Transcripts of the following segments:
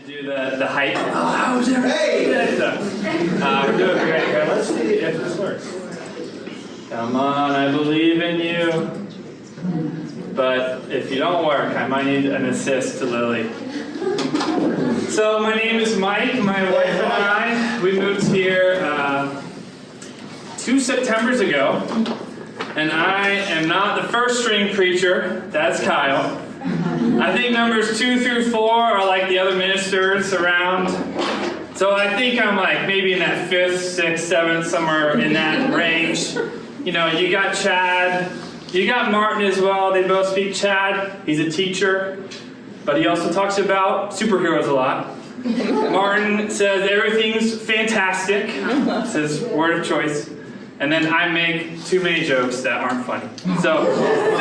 Do the hype. Oh, how's everything? We're doing great here. Let's see if this works. Come on, I believe in you. But if you don't work, I might need an assist to Lily. So my name is Mike. My wife and I, we moved here 2 Septembers ago. And I am not the first string preacher. That's Kyle. I think numbers 2 through 4 are like the other ministers around. So I think I'm like maybe in that 5th, 6th, 7th, somewhere in that range. You know, you got Chad, you got Martin as well. They both speak. Chad, he's a teacher, but he also talks about superheroes a lot. Martin says everything's fantastic. It's his word of choice. And then I make too many jokes that aren't funny. So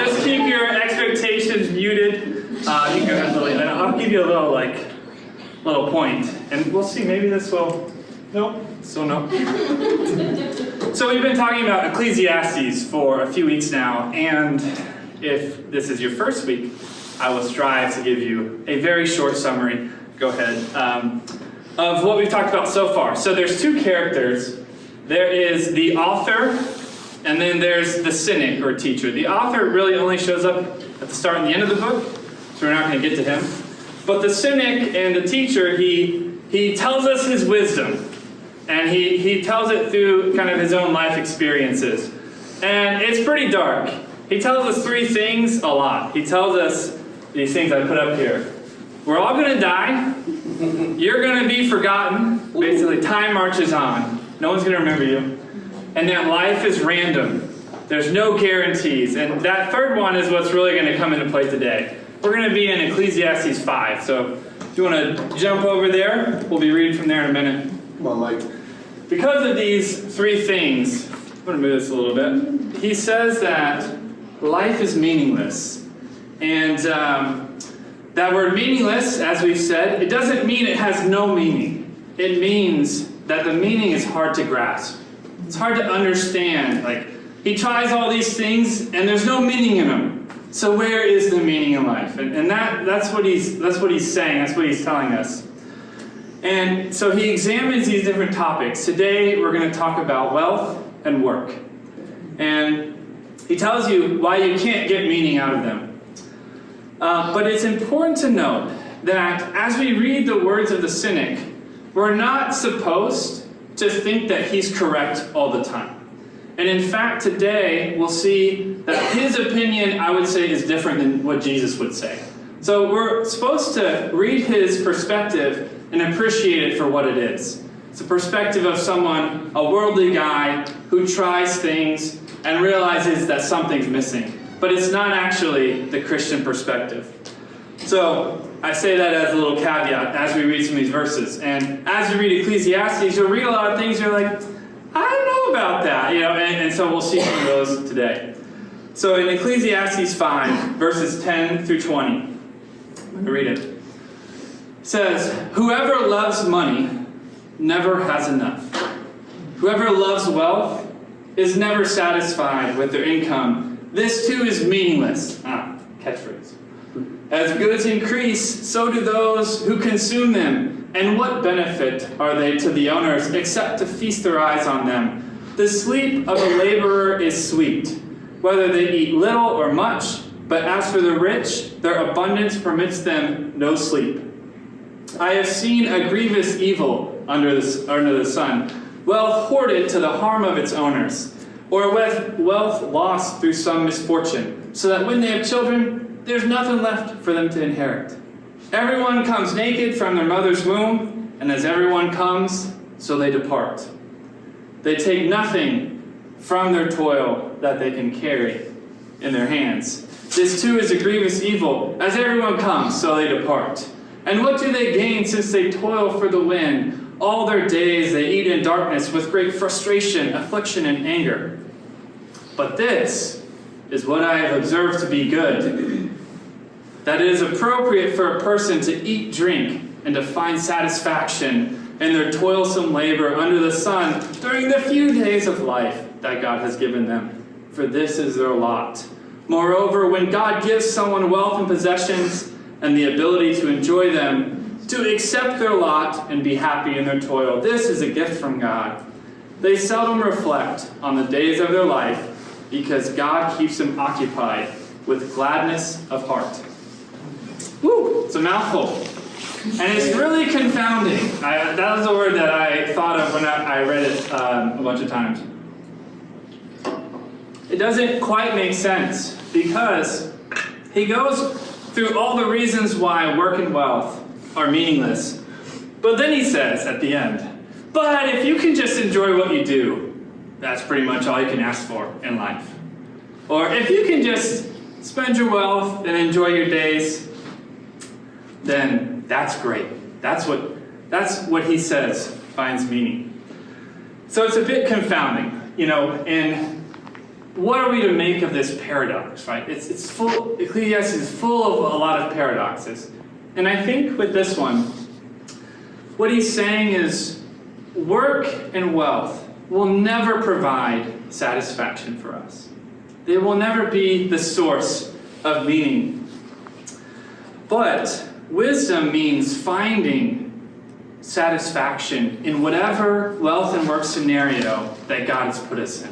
just keep your expectations muted. You can go ahead, Lily, and I'll give you a little point. And we'll see, maybe this will, nope, still no. So we've been talking about Ecclesiastes for a few weeks now. And if this is your first week, I will strive to give you a very short summary, go ahead, of what we've talked about so far. So there's 2 characters. There is the author, and then there's the cynic or teacher. The author really only shows up at the start and the end of the book, so we're not going to get to him. But the cynic and the teacher, he tells us his wisdom, and he tells it through kind of his own life experiences. And it's pretty dark. He tells us 3 things a lot. He tells us these things I put up here. We're all going to die. You're going to be forgotten. Basically, time marches on. No one's going to remember you. And that life is random. There's no guarantees. And that third one is what's really going to come into play today. We're going to be in Ecclesiastes 5. So if you want to jump over there, we'll be reading from there in a minute. Come on, Mike. Because of these 3 things, I'm going to move this a little bit. He says that life is meaningless. And that word meaningless, as we've said, it doesn't mean it has no meaning. It means that the meaning is hard to grasp. It's hard to understand. Like, he tries all these things, and there's no meaning in them. So where is the meaning in life? And that's what he's saying. That's what he's telling us. And so he examines these different topics. Today, we're going to talk about wealth and work. And he tells you why you can't get meaning out of them. But it's important to note that as we read the words of the cynic, we're not supposed to think that he's correct all the time. And in fact, today, we'll see that his opinion, I would say, is different than what Jesus would say. So we're supposed to read his perspective and appreciate it for what it is. It's a perspective of someone, a worldly guy, who tries things and realizes that something's missing. But it's not actually the Christian perspective. So I say that as a little caveat as we read some of these verses. And as you read Ecclesiastes, you'll read a lot of things you're like, I don't know about that. And so we'll see some of those today. So in Ecclesiastes 5, verses 10 through 20, I'm going to read it. It says, whoever loves money never has enough. Whoever loves wealth is never satisfied with their income. This too is meaningless. Catchphrase. As goods increase, so do those who consume them. And what benefit are they to the owners except to feast their eyes on them? The sleep of a laborer is sweet, whether they eat little or much. But as for the rich, their abundance permits them no sleep. I have seen a grievous evil under the sun, wealth hoarded to the harm of its owners, or wealth lost through some misfortune, so that when they have children, there's nothing left for them to inherit. Everyone comes naked from their mother's womb, and as everyone comes, so they depart. They take nothing from their toil that they can carry in their hands. This too is a grievous evil. As everyone comes, so they depart. And what do they gain since they toil for the wind? All their days they eat in darkness with great frustration, affliction, and anger. But this is what I have observed to be good, that it is appropriate for a person to eat, drink, and to find satisfaction in their toilsome labor under the sun during the few days of life that God has given them, for this is their lot. Moreover, when God gives someone wealth and possessions and the ability to enjoy them, to accept their lot and be happy in their toil. This is a gift from God. They seldom reflect on the days of their life because God keeps them occupied with gladness of heart. Woo! It's a mouthful. And it's really confounding. That was a word that I thought of when I read it a bunch of times. It doesn't quite make sense because he goes through all the reasons why work and wealth are meaningless. But then he says at the end, but if you can just enjoy what you do, that's pretty much all you can ask for in life. Or if you can just spend your wealth and enjoy your days, then that's great. That's what he says finds meaning. So it's a bit confounding, and what are we to make of this paradox, right? It's full, Ecclesiastes is full of a lot of paradoxes. And I think with this one, what he's saying is work and wealth will never provide satisfaction for us. They will never be the source of meaning. But wisdom means finding satisfaction in whatever wealth and work scenario that God has put us in.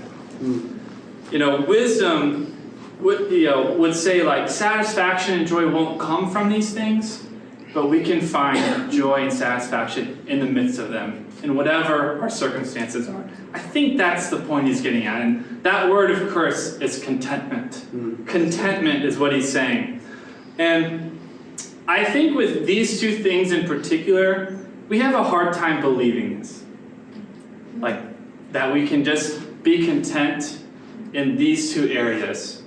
Wisdom would say like satisfaction and joy won't come from these things, but we can find joy and satisfaction in the midst of them, in whatever our circumstances are. I think that's the point he's getting at. And that word, of course, is contentment. Contentment is what he's saying. And I think with these two things in particular, we have a hard time believing this. Like, that we can just be content in these two areas.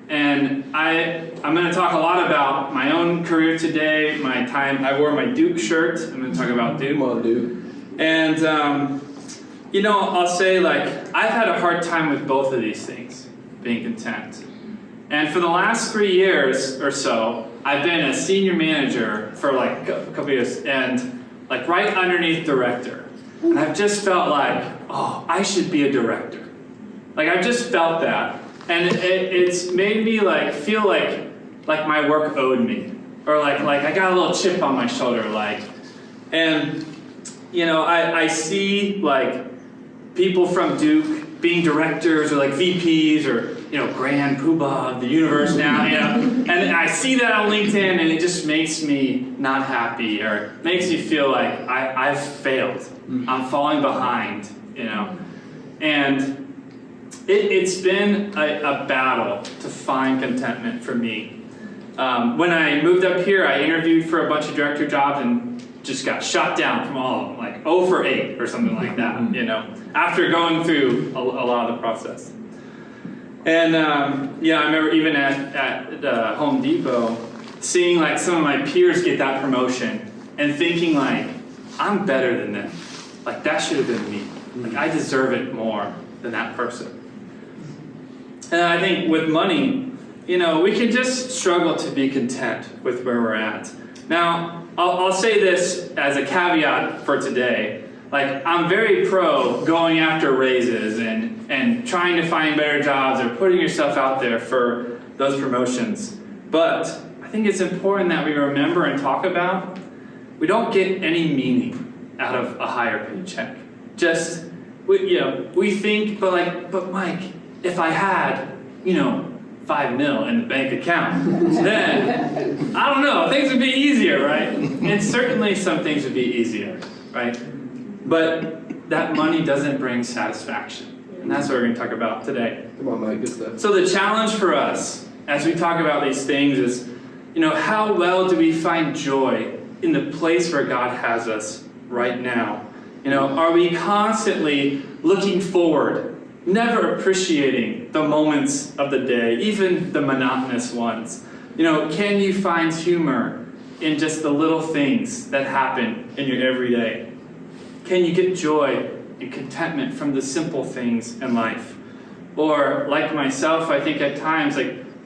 And I'm going to talk a lot about my own career today, my time. I wore my Duke shirt. I'm going to talk about Duke. Come on, Duke. And, I'll say, I've had a hard time with both of these things, being content. And for the last 3 years or so, I've been a senior manager for, a couple of years, and, right underneath director. And I've just felt like, oh, I should be a director. I've just felt that. And it's made me feel like my work owed me, or like I got a little chip on my shoulder, and I see people from Duke being directors or VPs or grand poobah of the universe now, and I see that on LinkedIn and it just makes me not happy or makes me feel like I've failed, I'm falling behind, and. It's been a battle to find contentment for me. When I moved up here, I interviewed for a bunch of director jobs and just got shot down from all of them, 0 for 8 or something like that, after going through a lot of the process. And I remember even at Home Depot, seeing some of my peers get that promotion and thinking I'm better than them. That should have been me. I deserve it more than that person. And I think with money, we can just struggle to be content with where we're at. Now, I'll say this as a caveat for today. I'm very pro going after raises and trying to find better jobs or putting yourself out there for those promotions. But I think it's important that we remember and talk about we don't get any meaning out of a higher paycheck. Just, we think, but Mike, if I had, $5 million in the bank account, then, I don't know, things would be easier, right? And certainly some things would be easier, right? But that money doesn't bring satisfaction. And that's what we're going to talk about today. Come on, Mike, good stuff. So the challenge for us, as we talk about these things, is, how well do we find joy in the place where God has us right now? Are we constantly looking forward, never appreciating the moments of the day, even the monotonous ones? Can you find humor in just the little things that happen in your everyday? Can you get joy and contentment from the simple things in life? Or, like myself, I think at times,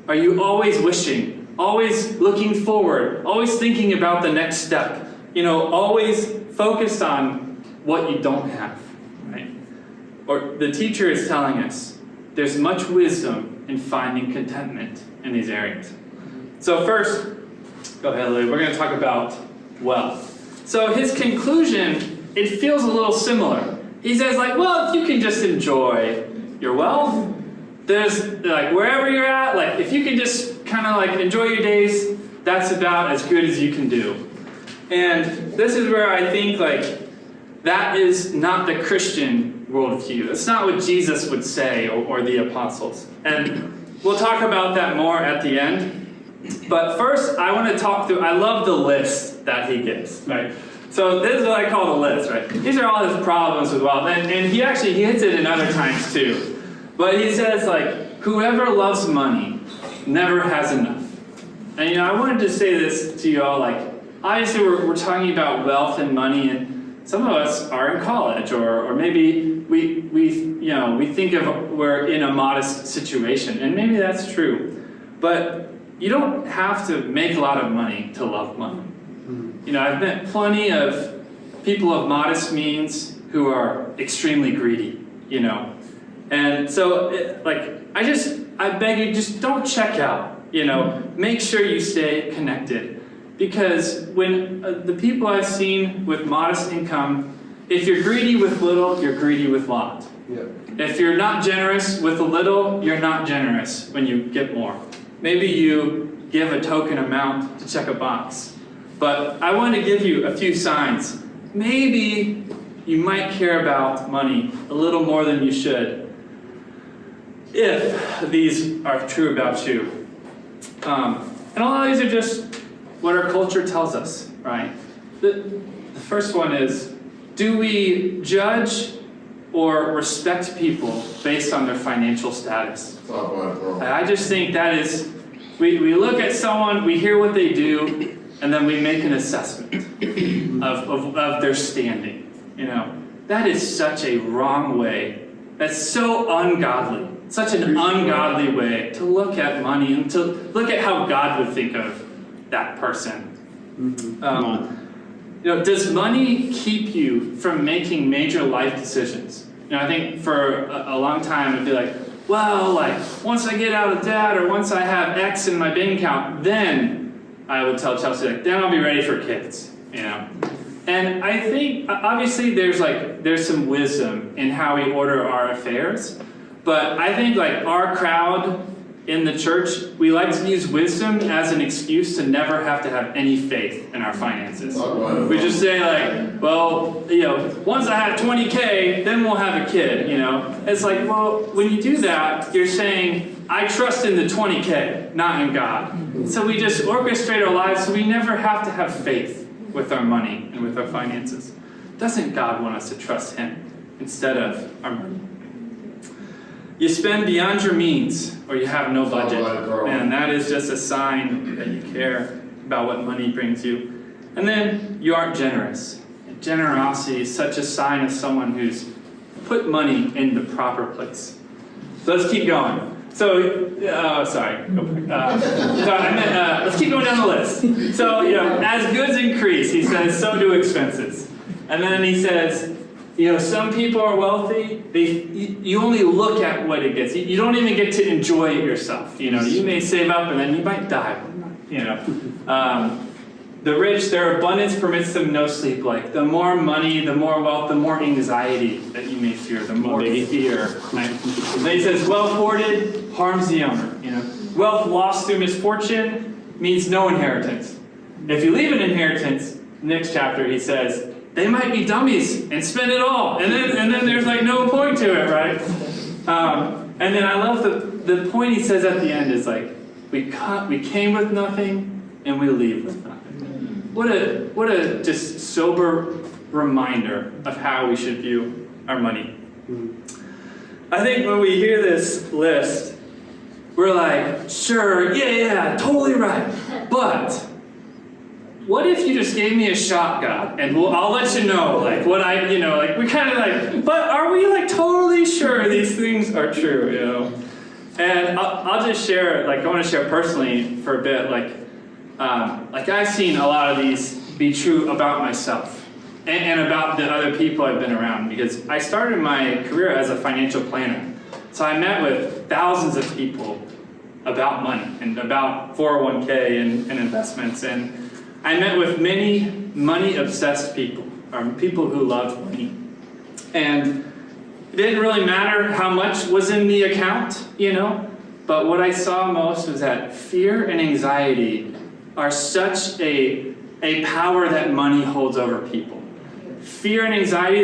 are you always wishing, always looking forward, always thinking about the next step, always focused on what you don't have, right? Or the teacher is telling us there's much wisdom in finding contentment in these areas. So first, go ahead, Lou, we're going to talk about wealth. So his conclusion, it feels a little similar. He says, like, well, if you can just enjoy your wealth, there's, like, wherever you're at, like, if you can just kind of, like, enjoy your days, that's about as good as you can do. And this is where I think, like, that is not the Christian worldview. It's not what Jesus would say or the apostles. And we'll talk about that more at the end. But first, I want to talk through, I love the list that he gives, right? So this is what I call the list, right? These are all his problems with wealth. And he hits it in other times too. But he says, like, whoever loves money never has enough. And, I wanted to say this to you all, like, obviously we're talking about wealth and money, and some of us are in college, or maybe we think of we're in a modest situation, and maybe that's true. But you don't have to make a lot of money to love money. I've met plenty of people of modest means who are extremely greedy, And so, I beg you, just don't check out, Make sure you stay connected. Because when the people I've seen with modest income, if you're greedy with little, you're greedy with lot. Yeah. If you're not generous with a little, you're not generous when you get more. Maybe you give a token amount to check a box. But I want to give you a few signs. Maybe you might care about money a little more than you should, if these are true about you. And a lot of these are just what our culture tells us, right? The first one is, do we judge or respect people based on their financial status? I just think that is, we look at someone, we hear what they do, and then we make an assessment of their standing. That is such a wrong way. That's so ungodly. Such an ungodly way to look at money and to look at how God would think of that person. Does money keep you from making major life decisions? I think for a long time it'd be like, well, like, once I get out of debt or once I have X in my bank account, then I would tell Chelsea, like, then I'll be ready for kids, And I think, obviously, there's some wisdom in how we order our affairs, but I think, like, our crowd in the church, we like to use wisdom as an excuse to never have to have any faith in our finances. We just say, like, well, once I have 20K, then we'll have a kid, It's like, well, when you do that, you're saying, I trust in the 20K, not in God. So we just orchestrate our lives so we never have to have faith with our money and with our finances. Doesn't God want us to trust Him instead of our money? You spend beyond your means, or you have no budget. And that is just a sign that you care about what money brings you. And then you aren't generous. And generosity is such a sign of someone who's put money in the proper place. So let's keep going. So, sorry. Go back. Let's keep going down the list. So, as goods increase, he says, so do expenses. And then he says, some people are wealthy. You only look at what it gets. You don't even get to enjoy it yourself. You may save up and then you might die. The rich, their abundance permits them no sleep. Like, the more money, the more wealth, the more anxiety that you may fear, the more fear. Right? And then he says, wealth hoarded harms the owner. Wealth lost through misfortune means no inheritance. If you leave an inheritance, next chapter he says, they might be dummies and spend it all. And then there's like no point to it, right? And then I love the point he says at the end is like, we came with nothing and we leave with nothing. What a just sober reminder of how we should view our money. I think when we hear this list, we're like, sure, yeah, totally right. But what if you just gave me a shot, God, and I'll let you know, like, what we kind of like, but are we like totally sure these things are true, And I'll just share, like, I want to share personally for a bit, like I've seen a lot of these be true about myself and about the other people I've been around, because I started my career as a financial planner. So I met with thousands of people about money and about 401k and investments, and I met with many money-obsessed people, or people who loved money. And it didn't really matter how much was in the account, but what I saw most was that fear and anxiety are such a power that money holds over people. Fear and anxiety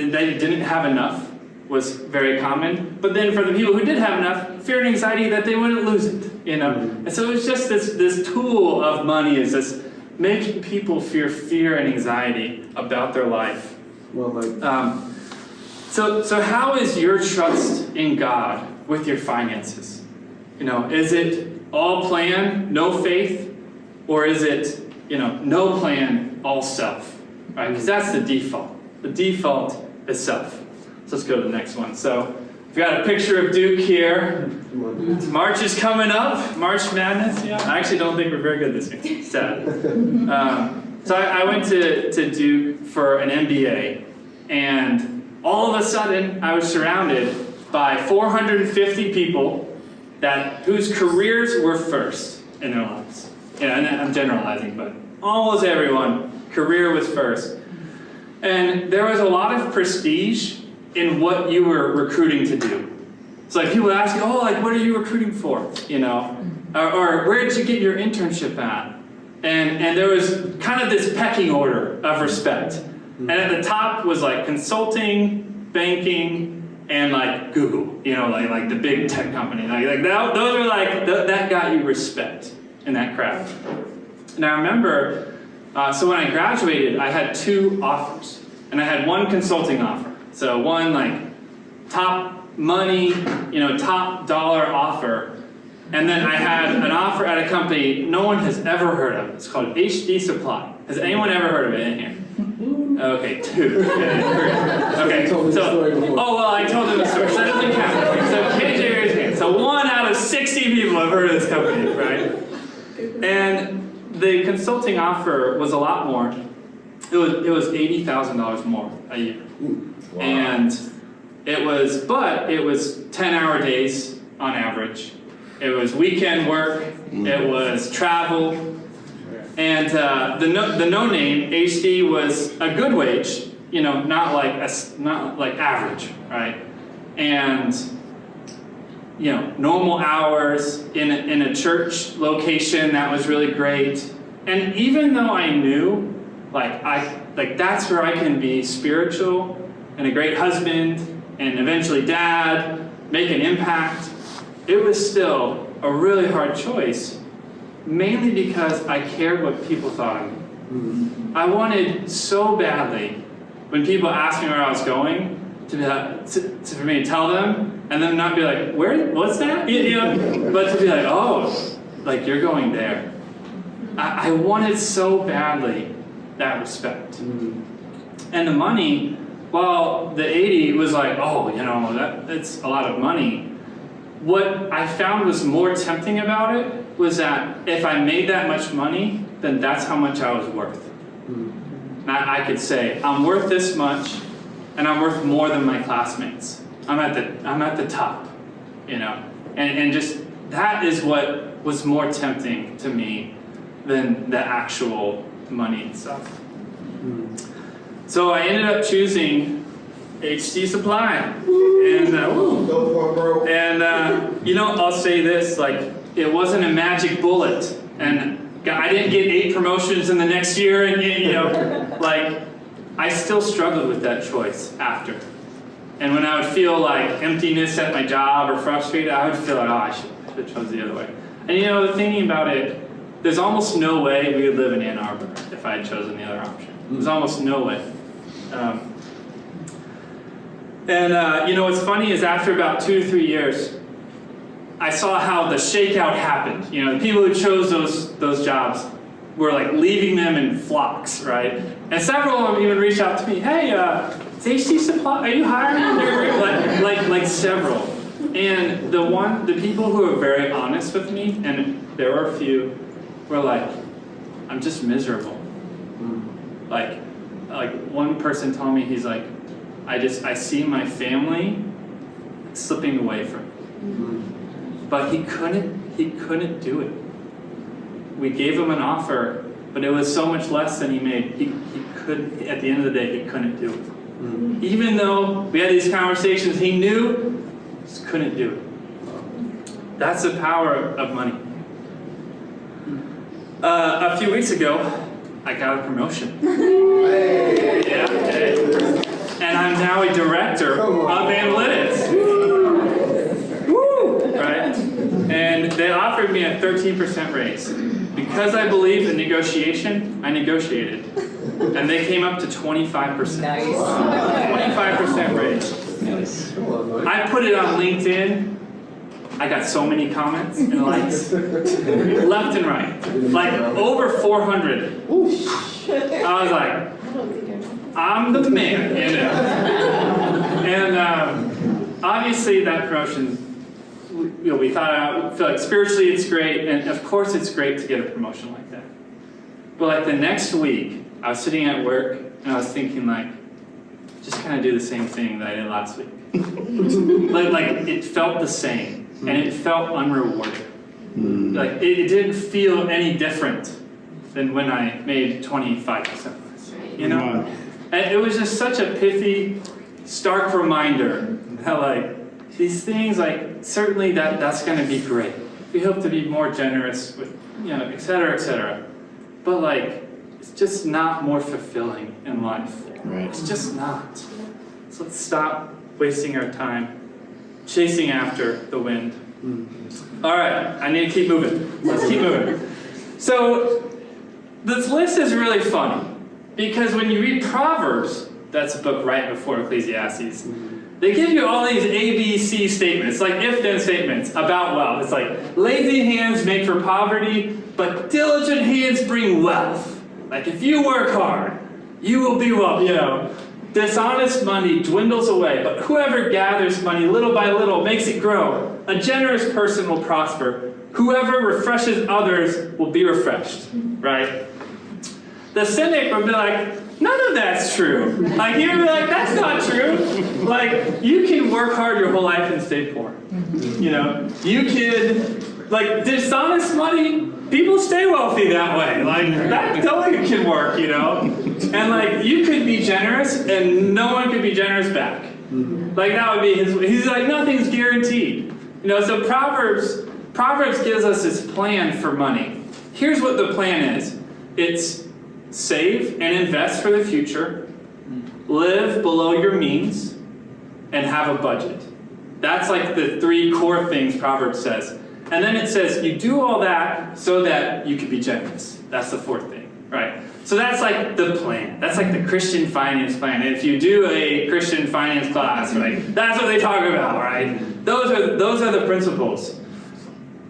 that you didn't have enough was very common. But then for the people who did have enough, fear and anxiety that they wouldn't lose it, And so it's just this tool of money is this making people fear and anxiety about their life. Well, So how is your trust in God with your finances? Is it all plan, no faith? Or is it, no plan, all self? Right? Because that's the default. The default is self. So let's go to the next one. So we've got a picture of Duke here. March is coming up. March Madness. Yeah. I actually don't think we're very good this year. Sad. So I went to Duke for an MBA. And all of a sudden, I was surrounded by 450 people whose careers were first in their lives. And I'm generalizing, but almost everyone, career was first. And there was a lot of prestige in what you were recruiting to do. It's like people ask you, what are you recruiting for? Or where did you get your internship at? And there was kind of this pecking order of respect. And at the top was like consulting, banking, and like Google, like the big tech company. Those were that got you respect in that crowd. And I remember, so when I graduated, I had 2 offers. And I had one consulting offer. So one top money, top dollar offer. And then I had an offer at a company no one has ever heard of. It's called HD Supply. Has anyone ever heard of it in here? Okay, 2. Okay, I told them the story, so that doesn't count. So KJ raised his hand. So 1 out of 60 people have heard of this company, right? And the consulting offer was a lot more. It was $80,000 more a year. Wow. And it was 10-hour days on average. It was weekend work. It was travel. And the no-name HD was a good wage, not like average, right? And normal hours in a church location that was really great. And even though I knew, that's where I can be spiritual and a great husband and eventually dad, make an impact, it was still a really hard choice. Mainly because I cared what people thought of me. Mm-hmm. I wanted so badly, when people asked me where I was going, for me to tell them, and then not be like, what's that? But to be like, you're going there. I wanted so badly that respect. Mm-hmm. And the money, while the 80 was that's a lot of money, what I found was more tempting about it was that if I made that much money, then that's how much I was worth. And I could say, I'm worth this much, and I'm worth more than my classmates. I'm at the top, And just that is what was more tempting to me than the actual money itself. So I ended up choosing HD Supply. And I'll say this, it wasn't a magic bullet, and I didn't get 8 promotions in the next year, and I still struggled with that choice after. And when I would feel emptiness at my job or frustrated, I would feel I should have chosen the other way. And thinking about it, there's almost no way we would live in Ann Arbor if I had chosen the other option. There's almost no way. What's funny is after about 2 to 3 years, I saw how the shakeout happened. The people who chose those jobs were leaving them in flocks, right? And several of them even reached out to me, hey, is HD Supply, are you hiring in your group? Like several. And the people who were very honest with me, and there were a few, were I'm just miserable. Like one person told me, he's like, I see my family slipping away from me. But he couldn't do it. We gave him an offer but it was so much less than he made. He couldn't, at the end of the day, he couldn't do it. Even though we had these conversations, he knew, just couldn't do it. That's the power of money. A few weeks ago, I got a promotion. Yeah, and I'm now a director of analytics. Woo! Right? And they offered me a 13% raise. Because I believe in negotiation, I negotiated. And they came up to 25%. Nice. 25% raise. Nice. I put it on LinkedIn. I got so many comments and likes. Left and right. Like over 400. I was like, I'm the man, you know. And obviously that promotion, we thought out, feel like spiritually it's great, and of course it's great to get a promotion like that. But like the next week, I was sitting at work and I was thinking like, just kind of do the same thing that I did last week. like it felt the same, and it felt unrewarded. Like it didn't feel any different than when I made 25% less, you know? And it was just such a pithy, stark reminder that like, these things, like, certainly that's going to be great. We hope to be more generous with, you know, et cetera, but like, it's just not more fulfilling in life. Right. It's just not. So let's stop wasting our time chasing after the wind. All right, I need to keep moving. Let's keep moving. So this list is really funny because when you read Proverbs, that's a book right before Ecclesiastes, they give you all these A, B, C statements, like if-then statements about wealth. It's like, lazy hands make for poverty, but diligent hands bring wealth. Like if you work hard, you will be wealthy, you know. Dishonest money dwindles away, but whoever gathers money little by little makes it grow. A generous person will prosper. Whoever refreshes others will be refreshed, right? The cynic would be like, none of that's true. Like, you'd be like, that's not true. Like, you can work hard your whole life and stay poor. You know, you can, like, dishonest money, people stay wealthy that way. Like, that totally can work, you know? And, like, you could be generous and no one could be generous back. Like, that would be he's like, nothing's guaranteed. You know, so Proverbs gives us this plan for money. Here's what the plan is. It's save and invest for the future, live below your means, and have a budget. That's like the three core things Proverbs says. And then it says you do all that so that you can be generous. That's the fourth thing, right? So that's like the plan. That's like the Christian finance plan. If you do a Christian finance class, like that's what they talk about, right? Those are the principles.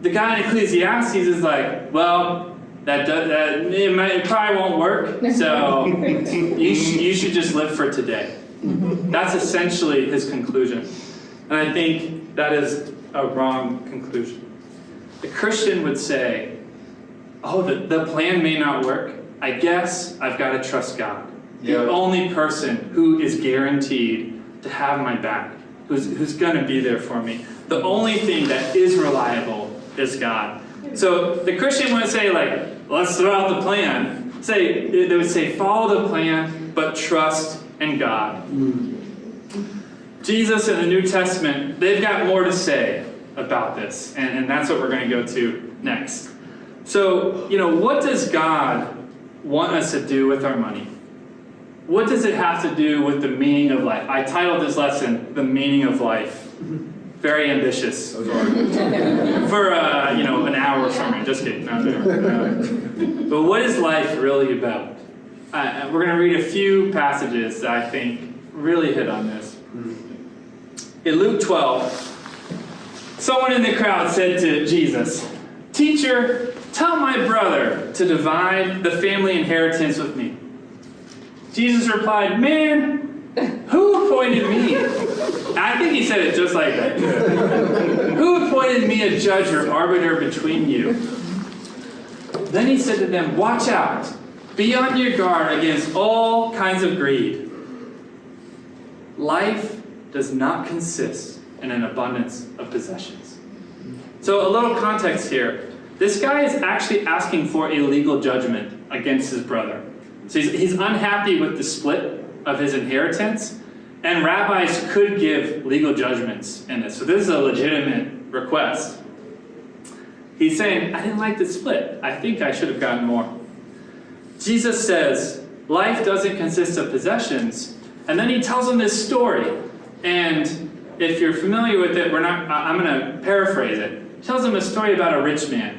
The guy in Ecclesiastes is like, well, it probably won't work, so you should just live for today. That's essentially his conclusion. And I think that is a wrong conclusion. The Christian would say, oh, the plan may not work. I guess I've got to trust God. The only person who is guaranteed to have my back, who's going to be there for me. The only thing that is reliable is God. So the Christian wouldn't say, like, let's throw out the plan. They would say, follow the plan, but trust in God. Jesus in the New Testament, they've got more to say about this, and that's what we're going to go to next. So, you know, what does God want us to do with our money? What does it have to do with the meaning of life? I titled this lesson, The Meaning of Life. Very ambitious for an hour or something. Just kidding. But what is life really about? We're going to read a few passages that I think really hit on this. In Luke 12, someone in the crowd said to Jesus, "Teacher, tell my brother to divide the family inheritance with me." Jesus replied, "Man, who appointed me?" I think he said it just like that. "Who appointed me a judge or arbiter between you?" Then he said to them, "Watch out. Be on your guard against all kinds of greed. Life does not consist in an abundance of possessions." So a little context here. This guy is actually asking for a legal judgment against his brother. So he's unhappy with the split of his inheritance, and rabbis could give legal judgments in this. So this is a legitimate request. He's saying, I didn't like the split. I think I should have gotten more. Jesus says, life doesn't consist of possessions. And then he tells him this story. And if you're familiar with it, I'm going to paraphrase it. He tells him a story about a rich man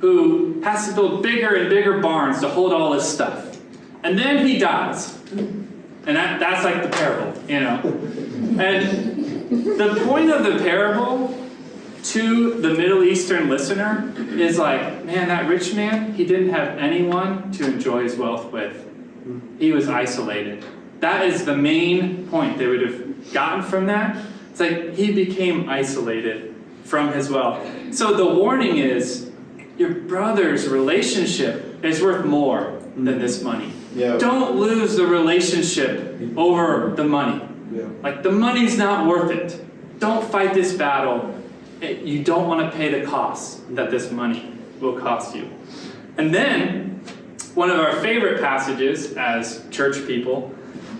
who has to build bigger and bigger barns to hold all his stuff. And then he dies. And that's like the parable, you know. And the point of the parable to the Middle Eastern listener is like, man, that rich man, he didn't have anyone to enjoy his wealth with. He was isolated. That is the main point they would have gotten from that. It's like he became isolated from his wealth. So the warning is, your brother's relationship is worth more than this money. Yeah. Don't lose the relationship over the money. Yeah. Like, the money's not worth it. Don't fight this battle. You don't want to pay the cost that this money will cost you. And then, one of our favorite passages as church people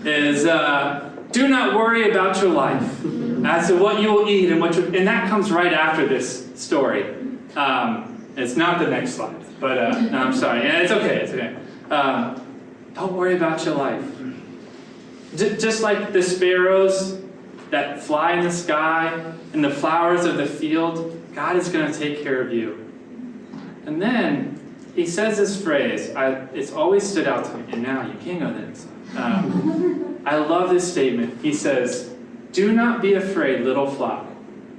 is, do not worry about your life as to what you will eat and that comes right after this story. It's not the next slide, but no, I'm sorry. Yeah, it's okay. Don't worry about your life. Just like the sparrows that fly in the sky and the flowers of the field, God is going to take care of you. And then he says this phrase, it's always stood out to me, and now you can't go this. I love this statement. He says, do not be afraid, little flock,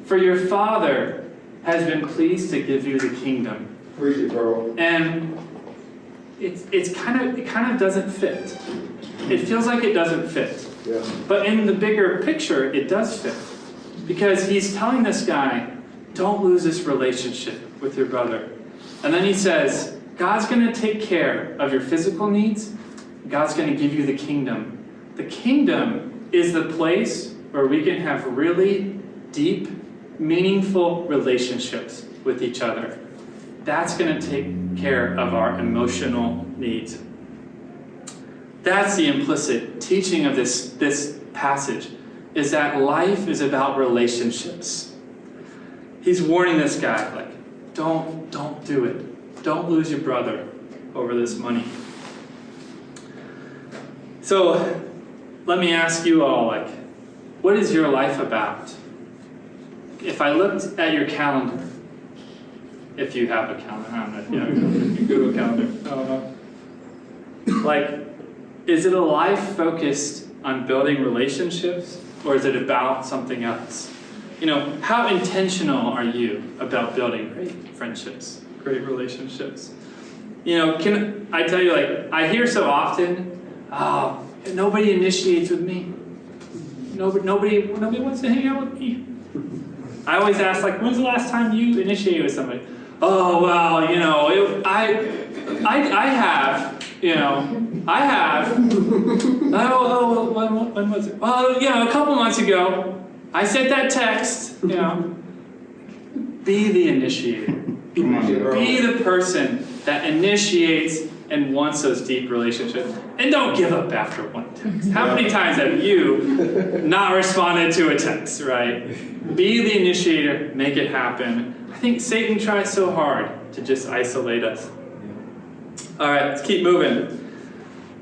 for your Father has been pleased to give you the kingdom. Preach it, bro. And it kind of doesn't fit. It feels like it doesn't fit. Yeah. But in the bigger picture, it does fit. Because he's telling this guy, don't lose this relationship with your brother. And then he says, God's going to take care of your physical needs. God's going to give you the kingdom. The kingdom is the place where we can have really deep, meaningful relationships with each other. That's going to take care of our emotional needs. That's the implicit teaching of this passage, is that life is about relationships. He's warning this guy, like, don't do it. Don't lose your brother over this money. So, let me ask you all, like, what is your life about? If I looked at your calendar, if you have a calendar, I don't know if you have a Google calendar, I don't know. Like, is it a life focused on building relationships, or is it about something else? You know, how intentional are you about building great friendships, great relationships? You know, can I tell you, like, I hear so often, oh, nobody initiates with me. Nobody wants to hang out with me. I always ask, like, when's the last time you initiated with somebody? Oh, well, you know, I have, you know, I have. When was it? Well, you know, a couple months ago, I sent that text, you know. Be the initiator. Be the person that initiates and wants those deep relationships. And don't give up after one text. How many times have you not responded to a text, right? Be the initiator, make it happen. I think Satan tries so hard to just isolate us. All right, let's keep moving.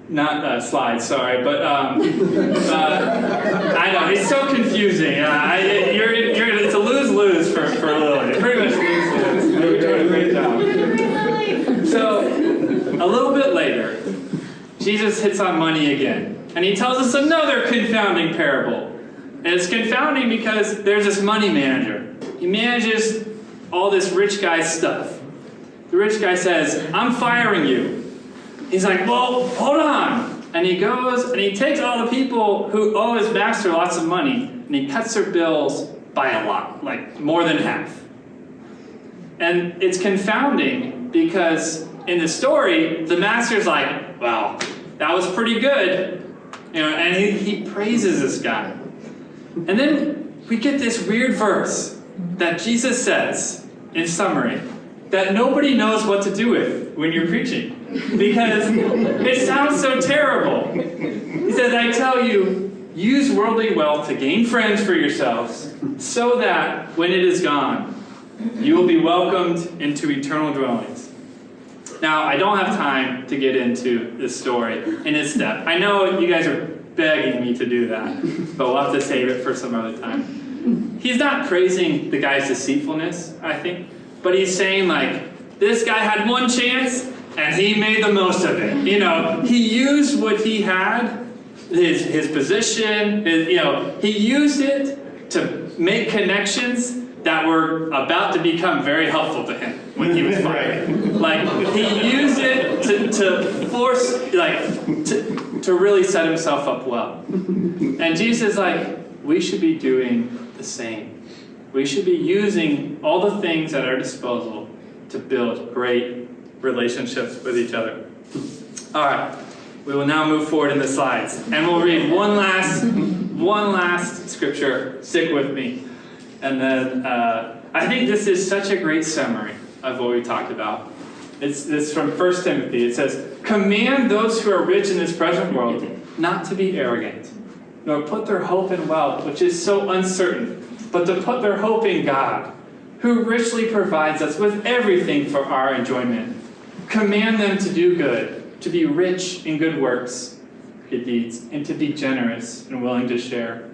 Not slides, sorry, but I know, it's so confusing. It's a lose-lose for Lily. Pretty much lose-lose. You're doing a great job. So, a little bit later, Jesus hits on money again. And he tells us another confounding parable. And it's confounding because there's this money manager. He manages all this rich guy's stuff. The rich guy says, I'm firing you. He's like, well, hold on. And he goes and he takes all the people who owe his master lots of money and he cuts their bills by a lot, like more than half. And it's confounding because in the story, the master's like, wow, that was pretty good. You know, and he praises this guy. And then we get this weird verse that Jesus says, in summary, that nobody knows what to do with when you're preaching, because it sounds so terrible. He says, I tell you, use worldly wealth to gain friends for yourselves, so that when it is gone, you will be welcomed into eternal dwellings. Now, I don't have time to get into this story in its depth. I know you guys are begging me to do that, but we'll have to save it for some other time. He's not praising the guy's deceitfulness, I think, but he's saying, like, this guy had one chance, and he made the most of it. He used what he had, his position, he used it to make connections that were about to become very helpful to him when he was fighting. Like, he used it to force, to really set himself up well. And Jesus is like, we should be doing the same. We should be using all the things at our disposal to build great relationships with each other. All right, we will now move forward in the slides, and we'll read one last scripture. Stick with me. And then I think this is such a great summary of what we talked about. It's from 1 Timothy. It says, command those who are rich in this present world not to be arrogant, nor put their hope in wealth, which is so uncertain, but to put their hope in God, who richly provides us with everything for our enjoyment. Command them to do good, to be rich in good works, good deeds, and to be generous and willing to share.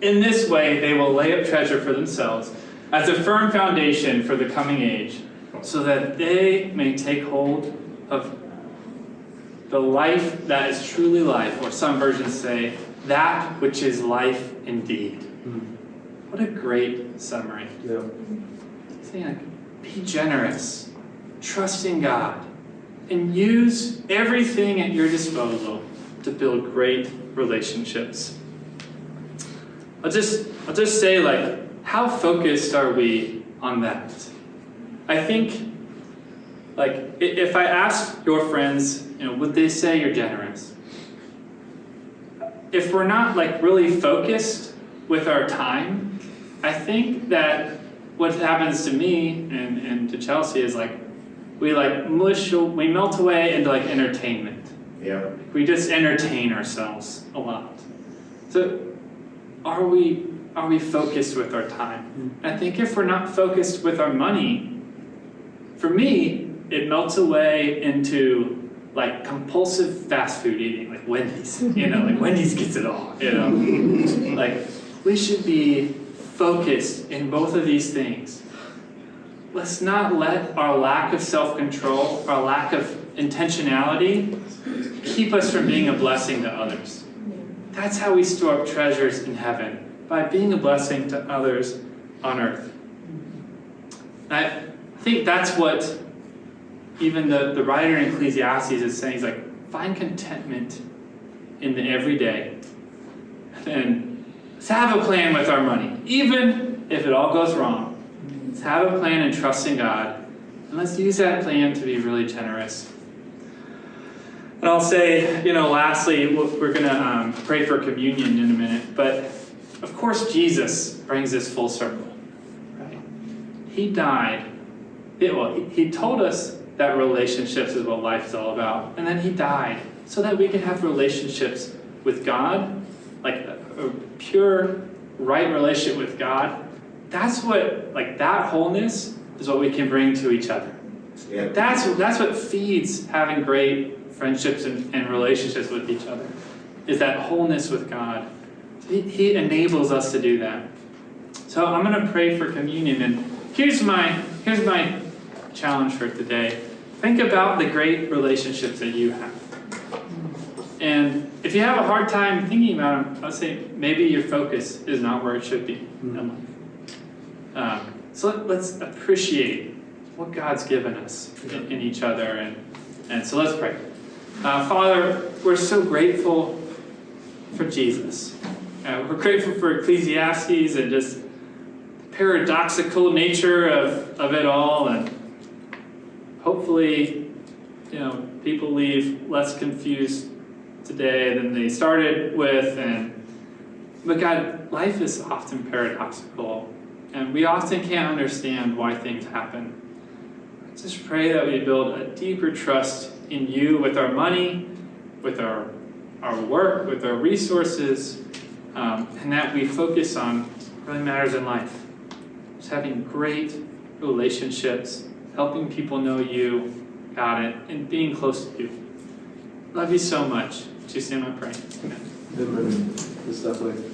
In this way, they will lay up treasure for themselves as a firm foundation for the coming age, so that they may take hold of the life that is truly life, or some versions say, that which is life indeed. What a great summary. Yeah. Saying, like, be generous, trust in God, and use everything at your disposal to build great relationships. I'll just say, like, how focused are we on that? I think, like, if I asked your friends, would they say you're generous? If we're not, like, really focused with our time, I think that what happens to me and to Chelsea is, like, we melt away into, like, entertainment. Yeah. We just entertain ourselves a lot. So, are we focused with our time? I think if we're not focused with our money, for me, it melts away into, like, compulsive fast food eating, like Wendy's. Like Wendy's gets it all. Like, we should be focused in both of these things. Let's not let our lack of self-control, our lack of intentionality, keep us from being a blessing to others. That's how we store up treasures in heaven, by being a blessing to others on earth. I think that's what even the writer in Ecclesiastes is saying. He's like, find contentment in the everyday. And let's have a plan with our money. Even if it all goes wrong, let's have a plan and trust in God. And let's use that plan to be really generous. And I'll say, lastly, we're going to pray for communion in a minute. But, of course, Jesus brings this full circle. Right? He died. He told us that relationships is what life is all about. And then he died so that we can have relationships with God, like a pure, right relationship with God. That's what, like, that wholeness is what we can bring to each other. Yeah. That's what feeds having great friendships and relationships with each other, is that wholeness with God. He enables us to do that. So I'm going to pray for communion, and here's my challenge for today. Think about the great relationships that you have. And if you have a hard time thinking about them, I'll say maybe your focus is not where it should be in life. So let's appreciate what God's given us in each other. And so let's pray. Father, we're so grateful for Jesus. We're grateful for Ecclesiastes and just the paradoxical nature of it all. And hopefully, people leave less confused today than they started with. But God, life is often paradoxical. And we often can't understand why things happen. Just pray that we build a deeper trust in you with our money, with our work, with our resources, and that we focus on what really matters in life. Just having great relationships, helping people know you, God, and being close to you. Love you so much. In Jesus' name I pray. Amen. Amen. It's definitely